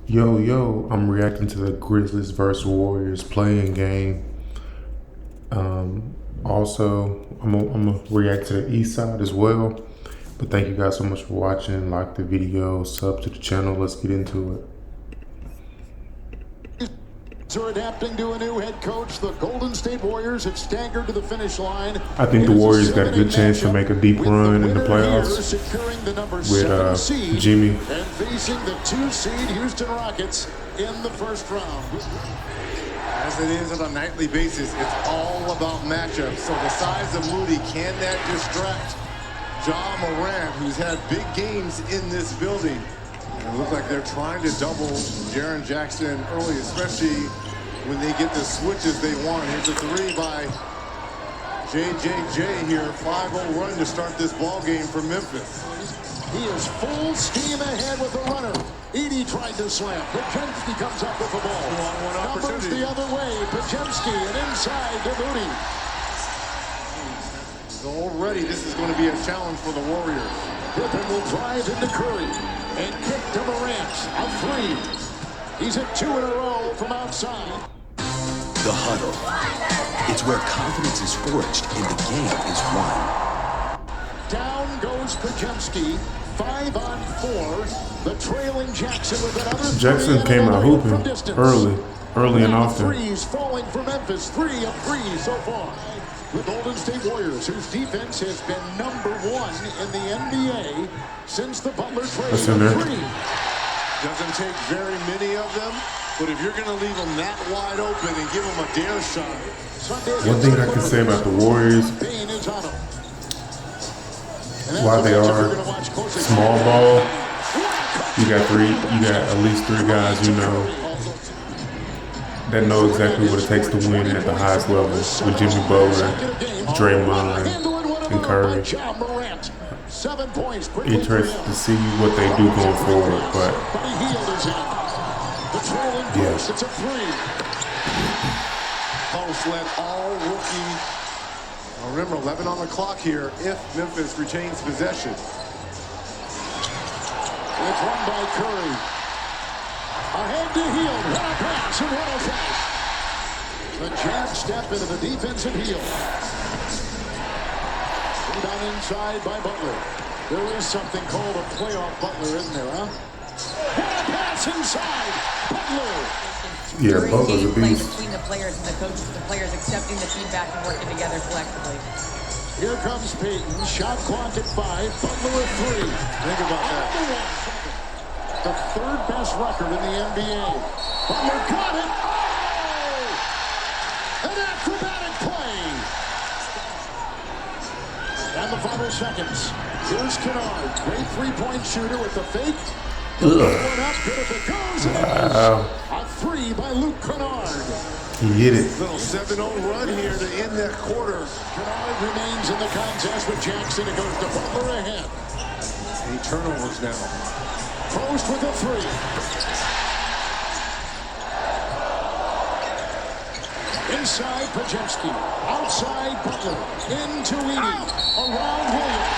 Yo, I'm reacting to the Grizzlies versus Warriors playing game. Also, I'm gonna react to the East Side as well. But thank you guys so much for watching. Like the video, sub to the channel. Let's get into it. Are adapting to a new head coach. The Golden State Warriors have staggered to the finish line. I think the Warriors got a good chance to make a deep run in the playoffs with Jimmy. And facing the 2-seed Houston Rockets in the first round. As it is on a nightly basis, it's all about matchups. So the size of Moody, can that distract Ja Morant, who's had big games in this building? And it looks like they're trying to double Jaren Jackson early, especially when they get the switches they want. Here's a three by JJJ here. 5-0 run to start this ball game for Memphis. He is full steam ahead with the runner. Edie tried to slam. Pajemski comes up with the ball. Numbers the other way. Pajemski and inside to Moody. Already this is going to be a challenge for the Warriors. Pippen will drive into Curry and kick to Morant. A three. He's at 2 in a row from outside. The huddle. It's where confidence is forged and the game is won. Down goes Pajemski. 5 on 4. The trailing Jackson with another. Jackson came out hooping early and often. Threes falling for Memphis. 3 of 3 so far. The Golden State Warriors, whose defense has been number 1 in the NBA since the Butler trade. That's in there. Doesn't take very many of them, but if you're going to leave them that wide open and give them a dare shot. One thing I can say about the Warriors, while they are small ball, you got at least 3 guys that know exactly what it takes to win at the highest level with Jimmy Butler, Draymond, and Curry. Interested to see what they do going forward, but yeah. Post led all rookie. Remember, 11 on the clock here if Memphis retains possession. It's run by Curry. Ahead to Hield. What a pass and what a finish. The jab step into the defensive heel. Down inside by Butler. There is something called a playoff Butler, isn't there, huh? What a pass inside. Butler. Yeah, Butler's a beast. Between the players and the coaches, the players accepting the feedback and working together collectively. Here comes Payton. Shot clock at 5. Butler at 3. Think about that. The 3rd best record in the NBA. Butler got it. Oh! An acrobatic play. And the final seconds. Here's Kennard. Great 3-point shooter with the fake. One up, good if it goes. Wow. A 3 by Luke Kennard. He hit it. Little 7-0 run here to end that quarter. Kennard remains in the contest with Jackson. It goes to Butler ahead. 8 turnovers now. Post with a 3. Inside Pajemski. Outside Butler. Into Edie. Around Williams.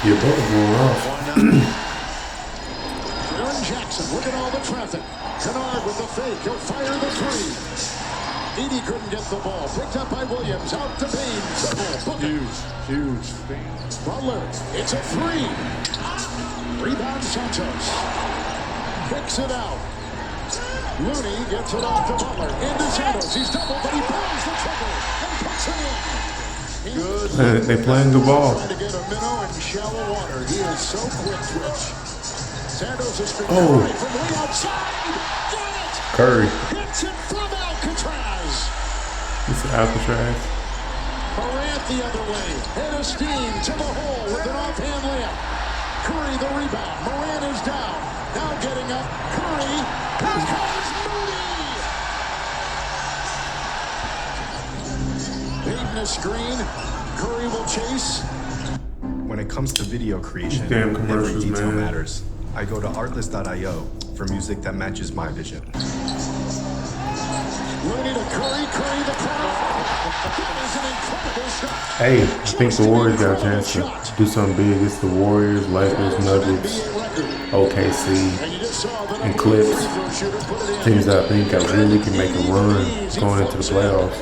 Yeah, Butler going off. Jaren Jackson, look at all the traffic. Kennard with the fake. He'll fire the 3. Edie couldn't get the ball. Picked up by Williams. Out to Bain. Triple. Huge. Butler. It's a 3. Rebound Santos. Kicks it out. Looney gets it off to Butler. Into Santos. He's doubled, but he pulls the trigger and puts it in. Good. They playing the ball. Trying to get a minnow in shallow water. He is so quick twitch. Santos has been from way outside. Got it. Curry. Hits it from Alcatraz. It's Alcatraz. Morant the other way. Head of steam to the hole with an offhand layup. Curry the rebound. Morant is down. Now getting up. Curry. Here comes Moody. Payton a screen. Curry will chase. When it comes to video creation, Damn every commercials, detail man. matters. I go to artlist.io for music that matches my vision. Looney to Curry. Curry the corner. That is an incredible shot. Hey, I think the Warriors got a chance to do something big. It's the Warriors, Lakers, Nuggets. OKC, And you just saw the and Clips. shooter put it in. Teams that I think that really can make a run going into the playoffs.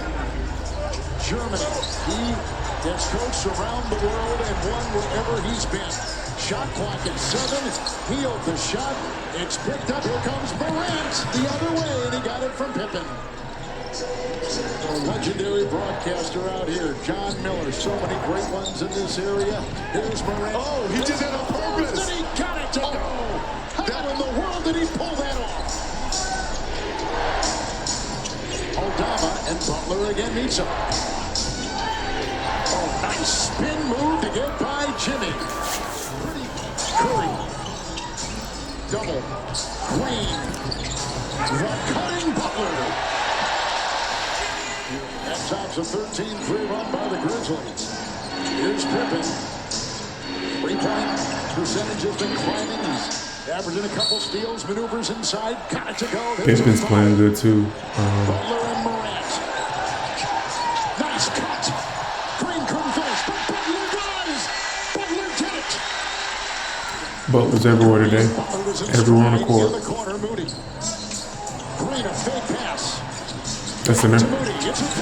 Germany. He has coached around the world and won wherever he's been. Shot clock at 7. He opened the shot. It's picked up. Here comes Morant the other way, and he got it from Pippen. A legendary broadcaster out here, John Miller. So many great ones in this area. Here's Morant. Oh, he did that on purpose. And he got it to go. How in the world did he pull that off? Aldama and Butler again meets him. Oh, nice spin move to get by Jimmy. Curry. Double. Green. The cutting Butler. That tops a 13-3 run by the Grizzlies. Here's Pippen. 3-point percentage has been climbing. He's averaging a couple steals, maneuvers inside. Got it to go. Pippen's playing good too. Butler and Morant. Nice cut. Green couldn't finish, but Butler does. Butler did it. Butler's everywhere today. Butler was in Everywhere on the stride court. in the corner, Moody. Green, a fake pass. That's in To there. Moody, it's a 3.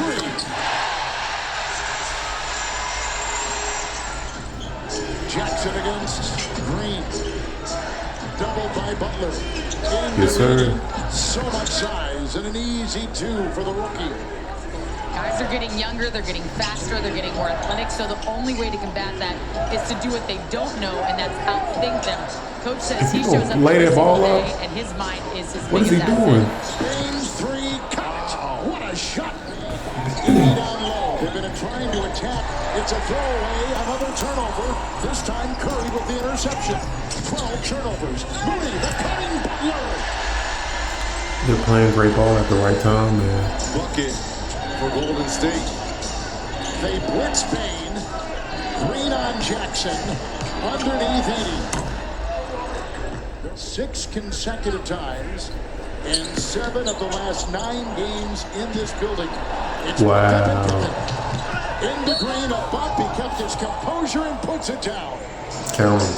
Jackson against Green. Doubled by Butler. Yes, sir. So much size and an easy 2 for the rookie. Guys are getting younger, they're getting faster, they're getting more athletic, so the only way to combat that is to do what they don't know, and that's outthink them. Coach says he If he shows gonna up lay every that ball single up, day, and his mind is his what is he biggest doing? asset. Baines 3, cut it. What a shot. Down low. They've been trying to attack. It's a throwaway, another turnover. This time Curry with the interception. 12 turnovers. Moody, the cutting Butler. They're playing great ball at the right time, man. Bucket for Golden State. They blitz Bain. Green on Jackson. Underneath Edie. 6 consecutive times. And 7 of the last 9 games in this building. It's Wow. Into Green, a bump. He kept his composure and puts it down. Count 'em.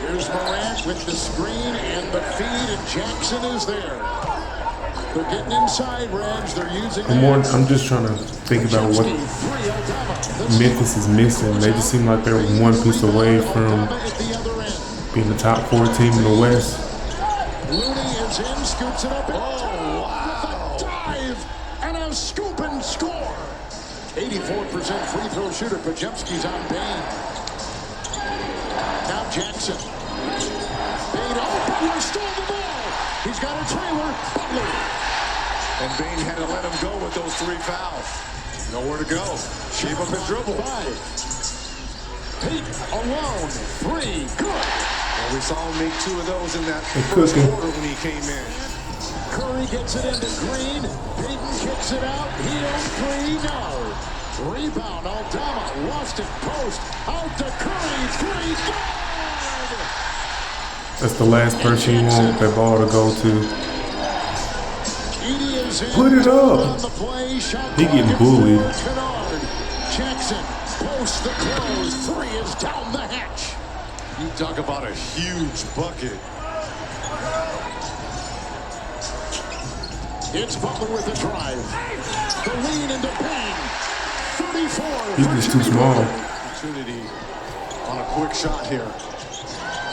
Here's Morant with the screen and the feed, and Jackson is there. They're getting inside, Reds. They're using I'm just trying to think about what Memphis is missing. They just seem like they're one piece away from being the top 4 team in the West. Looney is in, scoops it up. Oh, wow. With a dive and a scoop and score. 84% free throw shooter. Pajemski's on Bain. Now Jackson. Bain, Butler stole the ball. He's got a trailer. Butler. And Bain had to let him go with those 3 fouls. Nowhere to go. Gave up his dribble. 5. Pete alone. 3. Good. And we saw him make 2 of those in that Hey, first Cookie. quarter when he came in. Curry gets it into Green. Peyton kicks it out. He'll 3. No. Rebound. Aldama lost it. Post. Out to Curry. 3. Good. That's the last person you want that ball to go to. Edie is in. Put it up. On the play. Shot He clock getting at bullied. 4. Kennard. Jackson posts the close. 3 is down the hatch. You talk about a huge bucket. It's Butler with the drive. The lean into Payne. 34. He's just too small. Opportunity on a quick shot here.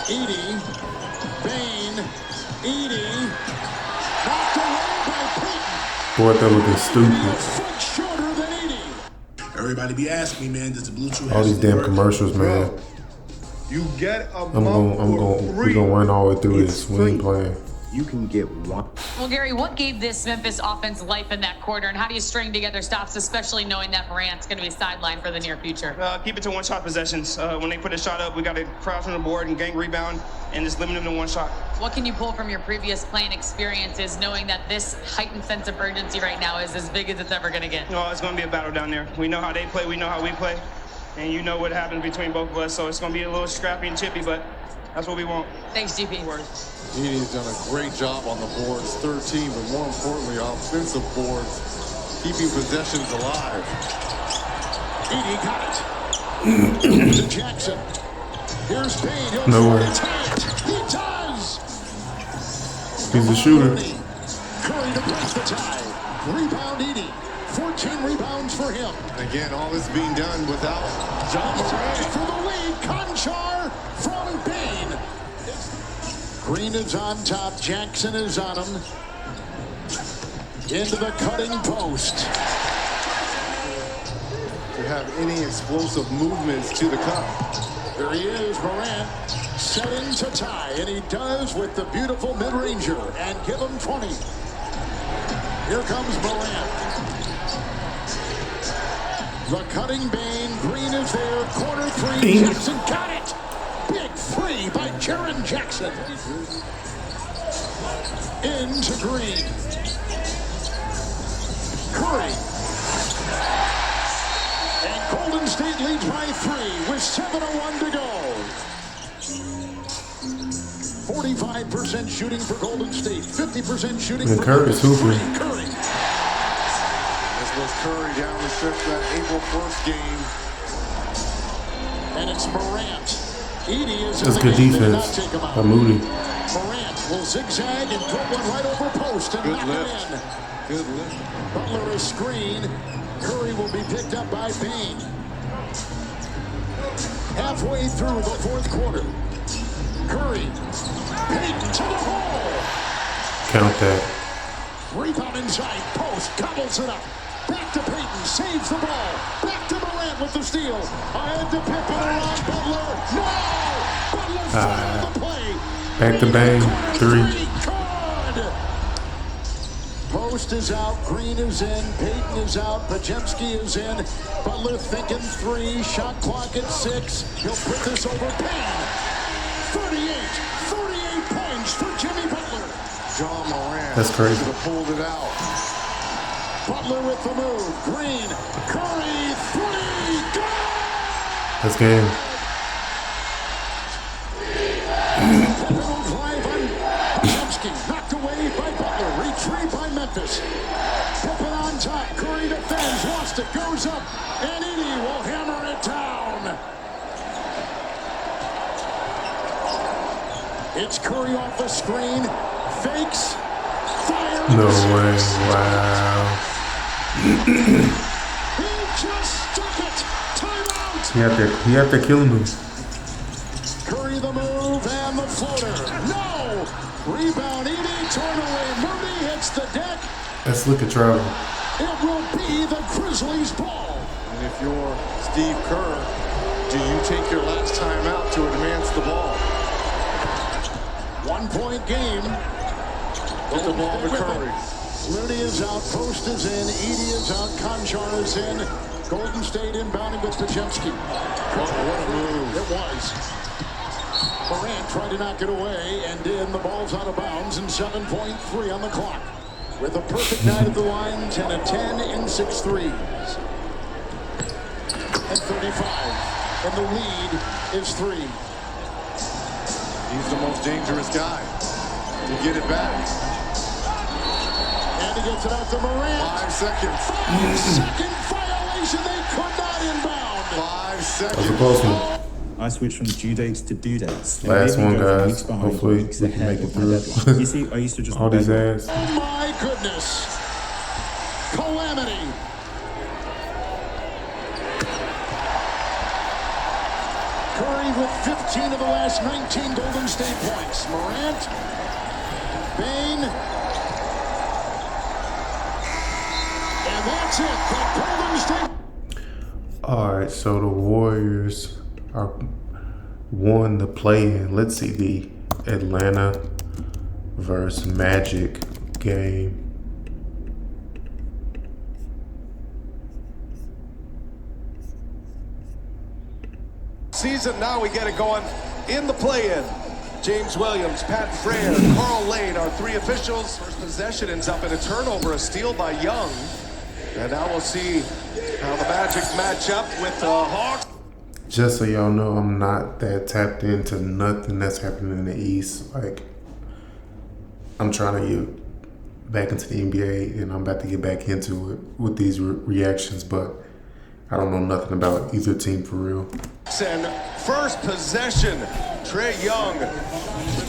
Edie. Bain. Edie. Knocked away by Payton. Boy, that looking A stupid. foot shorter than Edie. Everybody be asking me, man, does the Blue Chew All these damn commercials, man. You get a We're gonna run all the way through this. We ain't playing. You can get one. Well, Gary, what gave this Memphis offense life in that quarter, and how do you string together stops, especially knowing that Morant's going to be sidelined for the near future? Keep it to one-shot possessions. When they put a shot up, we got to crouch on the board and gang rebound and just limit them to one shot. What can you pull from your previous playing experiences, knowing that this heightened sense of urgency right now is as big as it's ever going to get? No, it's going to be a battle down there. We know how they play. We know how we play. And you know what happens between both of us, so it's going to be a little scrappy and chippy, but that's what we want. Thanks, GP. Edie's done a great job on the boards, 13, but more importantly, offensive boards, keeping possessions alive. Edie got it. To Jackson. Here's Payne. He'll No try way. to tie it. He does. He's a shooter. Curry to break the tie. Rebound Edie. 14 rebounds for him. Again, all this being done without John Morant. For the lead, Conchar from Payne. Green is on top. Jackson is on him. Into the cutting post. To have any explosive movements to the cup. There he is, Morant, setting to tie, and he does with the beautiful mid-ranger, and give him 20. Here comes Morant. The cutting Bane, Green is there, corner three, Jackson got it! Big three by Jaren Jackson. Into Green. Curry. And Golden State leads by 3 with 7:01 to go. 45% shooting for Golden State, 50% shooting for Curry is hooping. Curry. This was Curry down the stretch that April 1st game. And it's Morant. Edie is That's in good the game, did not defense take him out. by Moody. Morant will zigzag and put one right over post and Good knock lift. it in. Good lift. Butler is screen. Curry will be picked up by Payne. Halfway through the fourth quarter. Curry. Payton to the hole. Count that. Rebound inside. Post. Gobbles it up. Back to Payton. Saves the ball. Back to Morant with the steal. Ahead to Pippen around Butler. No! Butler fouled the play. Back to Bang. 3. Good. Post is out, Green is in, Payton is out, Pajemski is in. Butler thinking 3, shot clock at 6. He'll put this over Payne. 38 points for Jimmy Butler. John Morant. That's crazy. Should have pulled it out. Butler with the move. Green, Curry, 3, go! That's game. Pippen will drive on Pajemski, knocked away by Butler, retrieved by Memphis. Pippen on top, Curry defends, lost it, goes up, and Edie will hammer it down. It's Curry off the screen, fakes, fires. No way. Wow. He just stuck it. Timeout. He out there killing them. Curry the move and the floater. No! Rebound, Edie, torn away. Moody hits the deck. Let's look at travel. It will be the Grizzlies' ball. And if you're Steve Kerr, do you take your last time out to advance the ball? 1-point game. Get the ball to Curry. Looney is out, Post is in, Edie is out, Conchar is in. Golden State inbounding with Pajemski. What a move. It was. Morant tried to knock it away and in. The ball's out of bounds and 7.3 on the clock. With a perfect night at the line, 10 of 10 in 6 threes. And 35. And the lead is 3. He's the most dangerous guy to get it back. And he gets it out to Morant. 5 seconds. 5-second violation. They could not inbound. 5 That was a seconds. close one. I switched from due dates to due dates. Last Maybe one, go from guys. weeks behind to Hopefully weeks we can ahead make it of my through. deadline. You see, I used to just All these beg. ads. My goodness. Calamity. Curry with 15 of the last 19 Golden State points. Morant. Bane. And that's it. The Golden State. All right, so the Warriors are won the play-in. Let's see the Atlanta versus Magic game. Season, now we get it going in the play-in. James Williams, Pat Frayer, Carl Lane, our 3 officials. First possession ends up in a turnover, a steal by Young. And now we'll see how the Magic match up with the Hawks. Just so y'all know, I'm not that tapped into nothing that's happening in the East. Like, I'm trying to get back into the NBA, and I'm about to get back into it with these reactions. But I don't know nothing about either team for real. And first possession, Trae Young.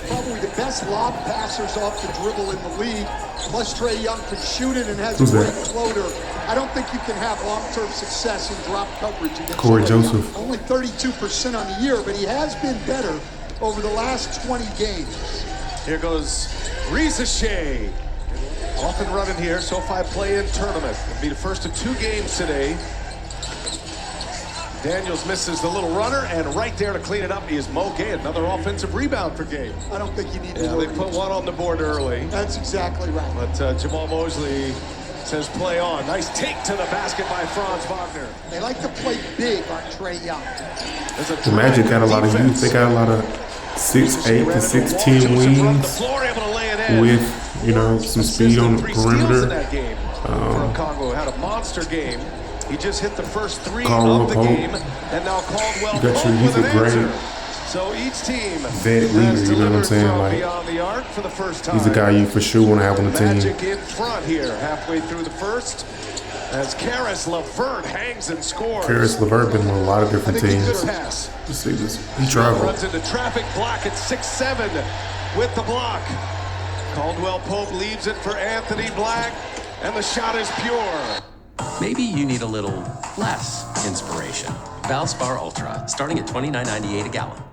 Probably the best lob passers off the dribble in the league. Plus Trae Young can shoot it and has Who's a great that? floater. I don't think you can have long-term success in drop coverage against Corey Trae Joseph. Young. Only 32% on the year, but he has been better over the last 20 games. Here goes Shea. Off and running here, SoFi play-in tournament. It'll be the first of 2 games today. Daniels misses the little runner, and right there to clean it up is Mo Gay. Another offensive rebound for Gay. I don't think you need to Yeah, worry. they put one on the board early. That's exactly right. But Jamal Mosley says play on. Nice take to the basket by Franz Wagner. They like to play big on Trae Young. The Magic got a lot of youth. They got a lot of 6'8" to 6'10" wings with, you know, some speed on the perimeter. Congo had a monster game. He just hit the first 3 Caldwell of the Pope. game, and now Caldwell You got Pope your, he's with a an great answer. So each team vet leader, you know what I'm saying? Like, beyond the arc for the first time. he's a guy you for sure want to have on the team. Magic in front here, halfway through the first, as Karis LeVert hangs and scores. Karis LeVert been on a lot of different teams. Good pass. Let's see this. He traveled. Runs into traffic, block at 6'7" with the block. Caldwell Pope leaves it for Anthony Black, and the shot is pure. Maybe you need a little less inspiration. Valspar Ultra, starting at $29.98 a gallon.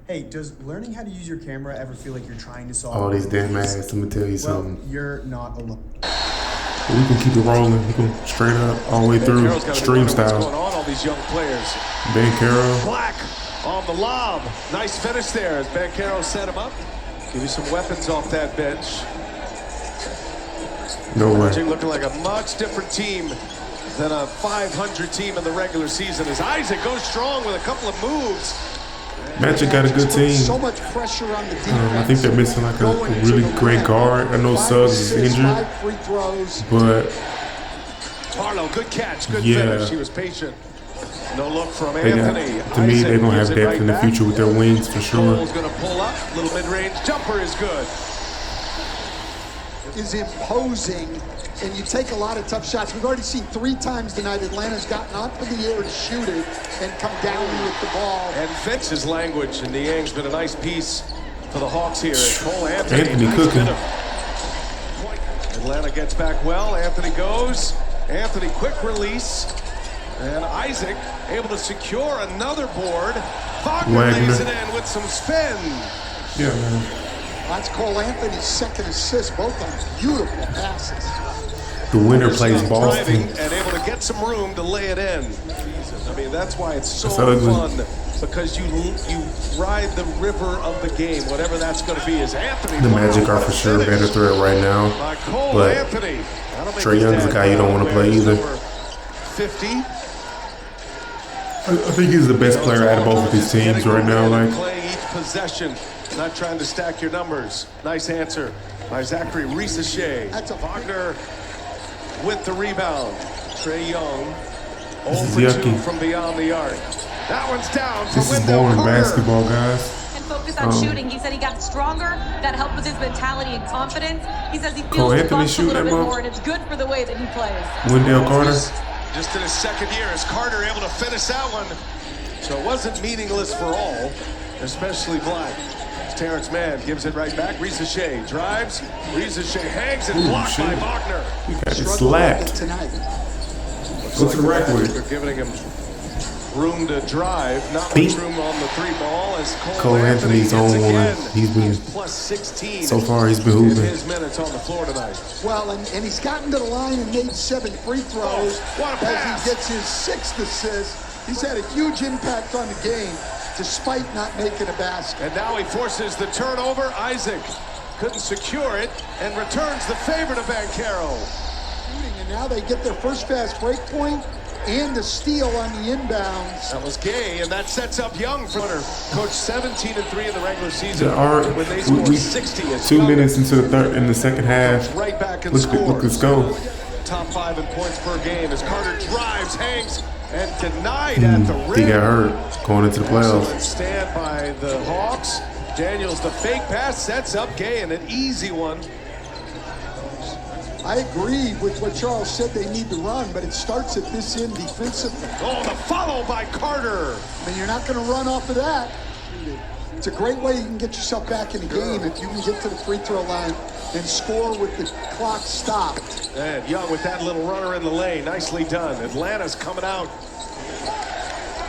Hey, does learning how to use your camera ever feel like you're trying to solve All these damn ass. Let me tell you something. Well, you're not alone. But we can keep it rolling. We can straight up all the way through stream style. What's going on, all these young players? Bankero. Black on the lob. Nice finish there as Bankero set him up. Give you some weapons off that bench. No way. Magic looking like a much different team than a 500 team in the regular season as Isaac goes strong with a couple of moves. Magic got a good team. So much pressure on the defense. I think they're missing like a really great guard. I know Suggs is injured, 5 free throws. but Harlow, good catch, good Yeah. finish. He was patient. No look from they Anthony. got, to me, they're going to have Isaac gives it depth right in the back. future with their wings for sure. Cole's going to pull up. Little mid-range jumper is good. Is imposing, and you take a lot of tough shots. We've already seen 3 times tonight Atlanta's gotten up in the air to shoot it and come down with the ball. And fits his language, and Niang's been a nice piece for the Hawks here. And Cole Anthony Anthony cooking. Atlanta gets back well. Anthony goes. Anthony, quick release. And Isaac able to secure another board. Wagner lays it in with some spin. Yeah, man. That's Cole Anthony's second assist, both on beautiful passes. The winner plays Driving Boston. and able to get some room to lay it in. I mean, that's why it's so That's ugly. fun, because you ride the river of the game, whatever that's going to be. Is Anthony? The Magic are for sure a better threat right now, By Cole but Anthony. Trae Young's a guy you don't want to play either. 50. I think he's the best player out of both of these teams right now. Like, Playing each possession, not trying to stack your numbers. Nice answer by Zachary Reese-Shea. Wagner with the rebound. Trae Young, 0 for 2 yucky. from beyond the arc. That one's down for this is Wendell boring Carter. basketball, guys. And focus on shooting. He said he got stronger. That helped with his mentality and confidence. He says he Cole feels the Anthony bumps a shooting little that bit ball? more, and it's good for the way that he plays. Wendell Carter. Just in his second year, is Carter able to finish that one? So it wasn't meaningless for all, especially Black. As Terrence Mann gives it right back. Reese-Shea drives. Reese-Shea hangs and blocked by Wagner. He got slapped. Tonight. Go to the rack with They're it. giving him room to drive, not Beat. much room on the 3 ball as Cole Anthony's on hits one. again. He's been plus 16 so far. He's been in hooping. his minutes on the floor tonight. Well, and he's gotten to the line and made 7 free throws what a pass. as he gets his 6th assist. He's had a huge impact on the game despite not making a basket. And now he forces the turnover. Isaac couldn't secure it and returns the favor to Bankero. And now they get their first fast break point and the steal on the inbounds. That was Gay, and that sets up Young for Coach 17-3 in the regular season. When they We scored 60 as 2 Young minutes into the second half. right back and Look, scores. let's go. Top 5 in points per game as Carter drives, hangs, and denied at the rim. He got hurt going into the playoffs. Excellent stand by the Hawks. Daniels, the fake pass, sets up Gay, and an easy one. I agree with what Charles said. They need to run, but it starts at this end defensively. Oh, the follow by Carter. I mean, you're not going to run off of that. It's a great way you can get yourself back in the game if you can get to the free throw line and score with the clock stopped. And Young with that little runner in the lane. Nicely done. Atlanta's coming out.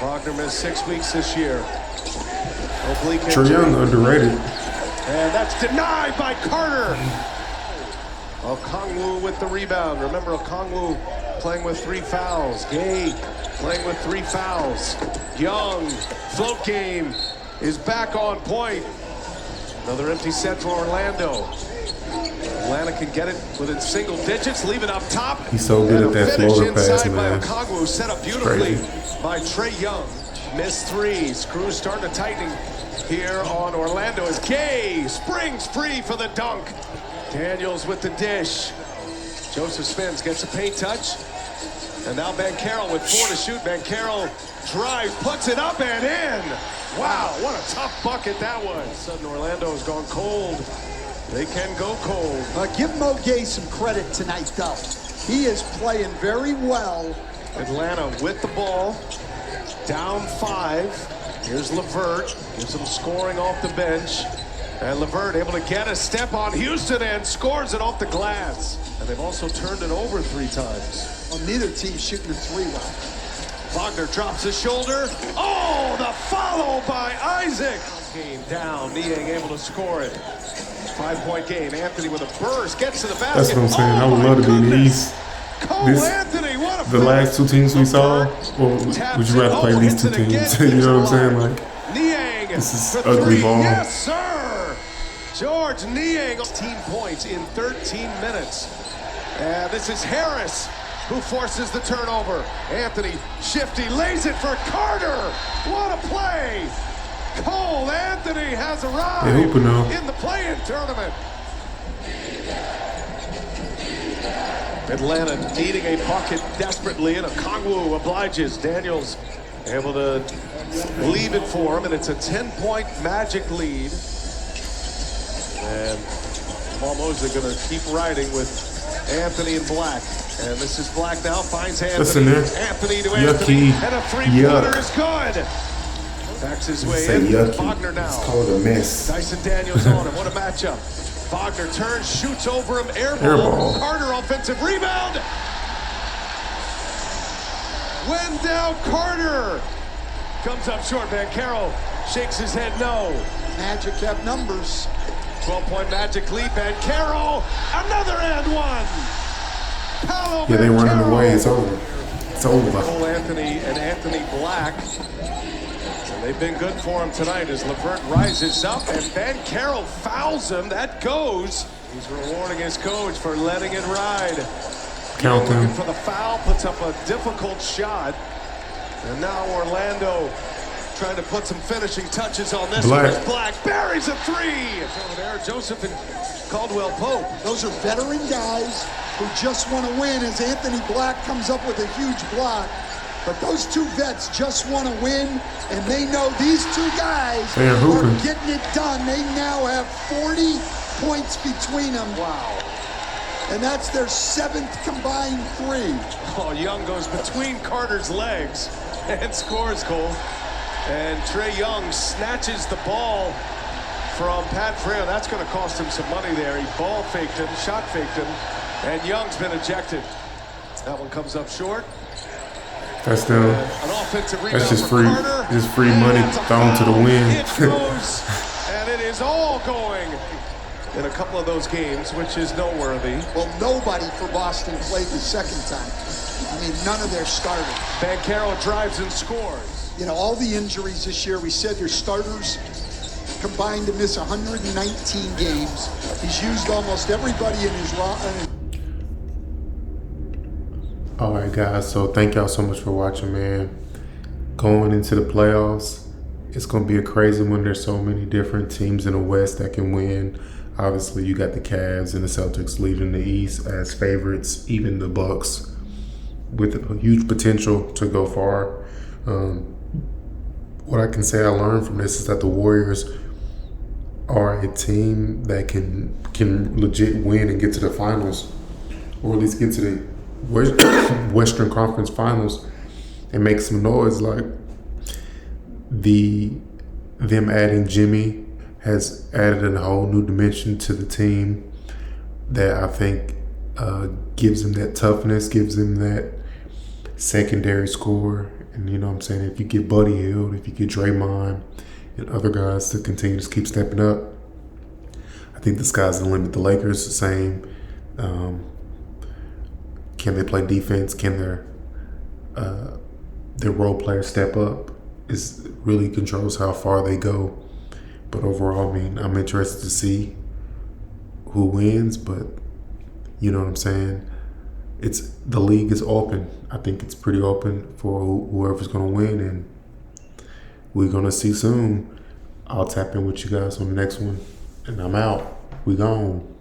Wagner missed 6 weeks this year. Oblique Trae Young underrated. And that's denied by Carter. Okongwu with the rebound. Remember, Okongwu playing with 3 fouls. Gay playing with 3 fouls. Young, float game, is back on point. Another empty set for Orlando. Atlanta can get it within single digits, leave it up top. He's so good at that floater pass, man. By Okongwu, set up beautifully by Trae Young. Missed 3. Screws starting to tighten here on Orlando as Gay springs free for the dunk. Daniels with the dish. Joseph Spence gets a paint touch. And now Banchero with 4 to shoot. Banchero drives, puts it up and in. Wow, what a tough bucket that was. Sudden Orlando has gone cold. They can go cold. Give Mo Gay some credit tonight, though. He is playing very well. Atlanta with the ball. Down 5. Here's LeVert. Gives him scoring off the bench. And LeVert able to get a step on Houston and scores it off the glass. And they've also turned it over 3 times. Well, neither team shooting the 3 well. Wagner drops his shoulder. Oh, the follow by Isaac. Game down, Niang able to score it. 5-point game. Anthony with a burst, gets to the basket. That's what I'm saying. I would love to be in the East. Anthony, what a the last 2 teams we saw, or would you rather play these 2 teams? You know what I'm saying? Like, Niang, this is ugly ball. Yes, sir. George Niang, 16 points in 13 minutes. And this is Harris who forces the turnover. Anthony, shifty, lays it for Carter. What a play. Cole Anthony has arrived in the play-in tournament. Atlanta needing a bucket desperately, and Okongwu obliges. Daniels able to leave it for him, and it's a 10-point Magic lead. And Jamal Mosley going to keep riding with Anthony in black. And this is Black now, finds Anthony. Anthony to Anthony, and a 3-pointer is good. Backs his way in. Wagner now. It's called a miss. Dyson Daniels on him. What a matchup. Wagner turns, shoots over him, air ball. Carter offensive rebound. Wendell Carter comes up short. Banchero shakes his head no. Magic have numbers. 12-point Magic lead. Banchero, another and one. Paolo yeah, they running away. It's over. It's over. Cole Anthony and Anthony Black. They've been good for him tonight as LeVert rises up and Banchero fouls him. That goes. He's rewarding his coach for letting it ride. Count them. For the foul, puts up a difficult shot. And now Orlando trying to put some finishing touches on this one. Black buries a 3. It's over there. Joseph and Caldwell Pope. Those are veteran guys who just want to win as Anthony Black comes up with a huge block. But those 2 vets just want to win, and they know these 2 guys are getting it done. They now have 40 points between them. Wow. And that's their 7th combined 3. Oh, Young goes between Carter's legs and scores, Cole. And Trae Young snatches the ball from Pat Freer. That's going to cost him some money there. He ball faked him, shot faked him, and Young's been ejected. That one comes up short. That's them. An offensive rebound. That's just free money thrown to the wind. It goes, and it is all going in a couple of those games, which is noteworthy. Well, nobody for Boston played the second time. I mean, none of their starters. Banchero drives and scores. You know, all the injuries this year, we said their starters combined to miss 119 games. He's used almost everybody in his roster. All right, guys. So thank y'all so much for watching, man. Going into the playoffs, it's going to be a crazy one. There's so many different teams in the West that can win. Obviously, you got the Cavs and the Celtics leading the East as favorites. Even the Bucks with a huge potential to go far. What I can say I learned from this is that the Warriors are a team that can legit win and get to the finals. or at least get to the Western Conference Finals and make some noise. Like them adding Jimmy has added a whole new dimension to the team that I think gives him that toughness, gives him that secondary score. And you know what I'm saying, if you get Buddy Hield, if you get Draymond and other guys to continue to keep stepping up, I think the sky's the limit. The Lakers, the same. Can they play defense? Can their role players step up? It really controls how far they go. But overall, I mean, I'm interested to see who wins, but you know what I'm saying? The league is open. I think it's pretty open for whoever's going to win, and we're going to see soon. I'll tap in with you guys on the next one, and I'm out. We gone.